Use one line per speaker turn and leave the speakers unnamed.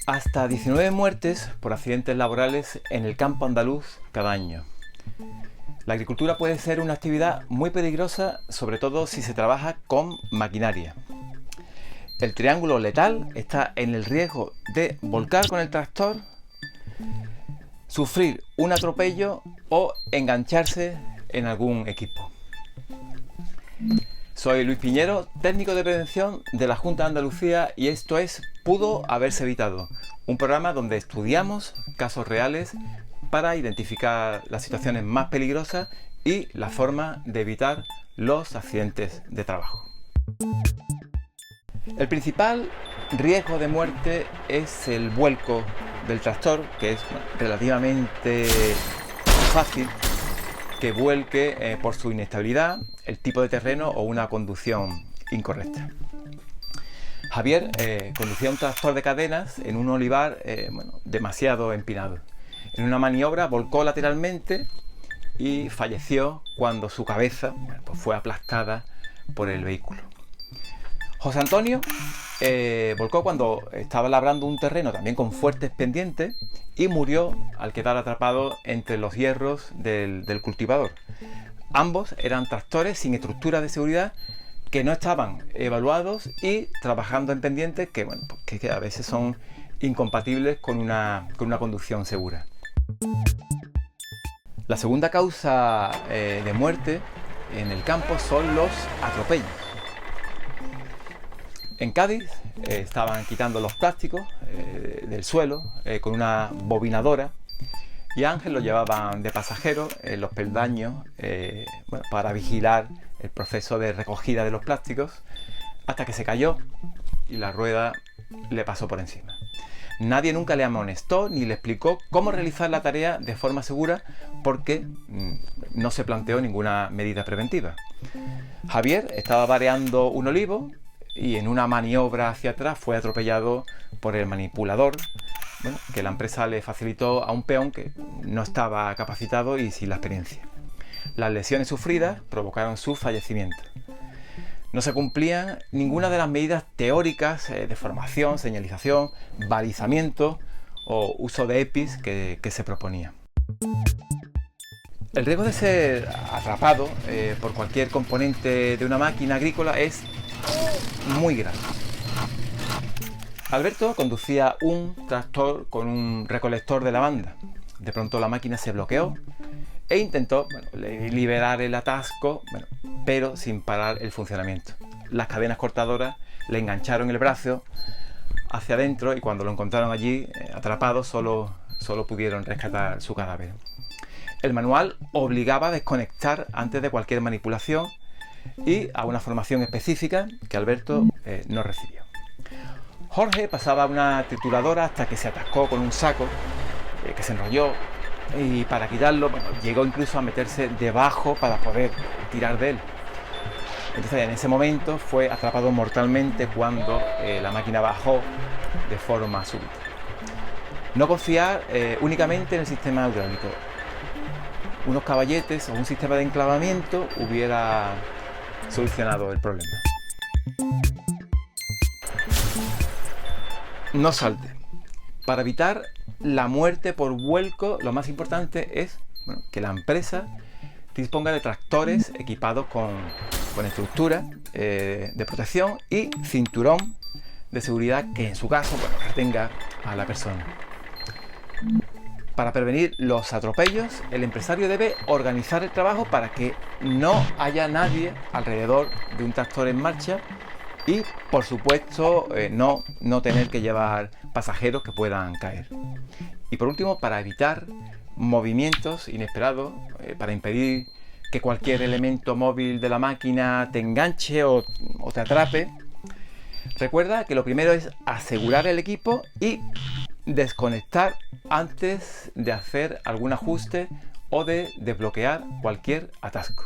Hasta 19 muertes por accidentes laborales en el campo andaluz cada año. La agricultura puede ser una actividad muy peligrosa, sobre todo si se trabaja con maquinaria. El triángulo letal está en el riesgo de volcar con el tractor, sufrir un atropello o engancharse en algún equipo. Soy Luis Piñero, técnico de prevención de la Junta de Andalucía, y esto es Pudo haberse evitado, un programa donde estudiamos casos reales para identificar las situaciones más peligrosas y la forma de evitar los accidentes de trabajo. El principal riesgo de muerte es el vuelco del tractor, que es relativamente fácil que vuelque por su inestabilidad, el tipo de terreno o una conducción incorrecta. Javier conducía un tractor de cadenas en un olivar demasiado empinado. En una maniobra volcó lateralmente y falleció cuando su cabeza fue aplastada por el vehículo. José Antonio volcó cuando estaba labrando un terreno también con fuertes pendientes y murió al quedar atrapado entre los hierros del cultivador. Ambos eran tractores sin estructura de seguridad que no estaban evaluados y trabajando en pendientes que a veces son incompatibles con una conducción segura. La segunda causa de muerte en el campo son los atropellos. En Cádiz estaban quitando los plásticos del suelo con una bobinadora y a Ángel lo llevaban de pasajero en los peldaños para vigilar el proceso de recogida de los plásticos, hasta que se cayó y la rueda le pasó por encima. Nadie nunca le amonestó ni le explicó cómo realizar la tarea de forma segura, porque no se planteó ninguna medida preventiva. Javier estaba vareando un olivo y en una maniobra hacia atrás fue atropellado por el manipulador que la empresa le facilitó a un peón que no estaba capacitado y sin la experiencia. Las lesiones sufridas provocaron su fallecimiento. No se cumplían ninguna de las medidas teóricas de formación, señalización, balizamiento o uso de EPIs que se proponían. El riesgo de ser atrapado por cualquier componente de una máquina agrícola es muy grande. Alberto conducía un tractor con un recolector de lavanda. De pronto la máquina se bloqueó e intentó liberar el atasco, pero sin parar el funcionamiento. Las cadenas cortadoras le engancharon el brazo hacia adentro y cuando lo encontraron allí atrapado solo pudieron rescatar su cadáver. El manual obligaba a desconectar antes de cualquier manipulación y a una formación específica que Alberto no recibió. Jorge pasaba una trituradora hasta que se atascó con un saco que se enrolló, y para quitarlo llegó incluso a meterse debajo para poder tirar de él. Entonces en ese momento fue atrapado mortalmente cuando la máquina bajó de forma súbita. No confiar únicamente en el sistema hidráulico. Unos caballetes o un sistema de enclavamiento hubiera solucionado el problema. No salte. Para evitar la muerte por vuelco, lo más importante es que la empresa disponga de tractores equipados con estructura de protección y cinturón de seguridad que en su caso retenga a la persona. Para prevenir los atropellos, el empresario debe organizar el trabajo para que no haya nadie alrededor de un tractor en marcha y, por supuesto, no tener que llevar pasajeros que puedan caer. Y por último, para evitar movimientos inesperados, para impedir que cualquier elemento móvil de la máquina te enganche o te atrape, recuerda que lo primero es asegurar el equipo y desconectar antes de hacer algún ajuste o de desbloquear cualquier atasco.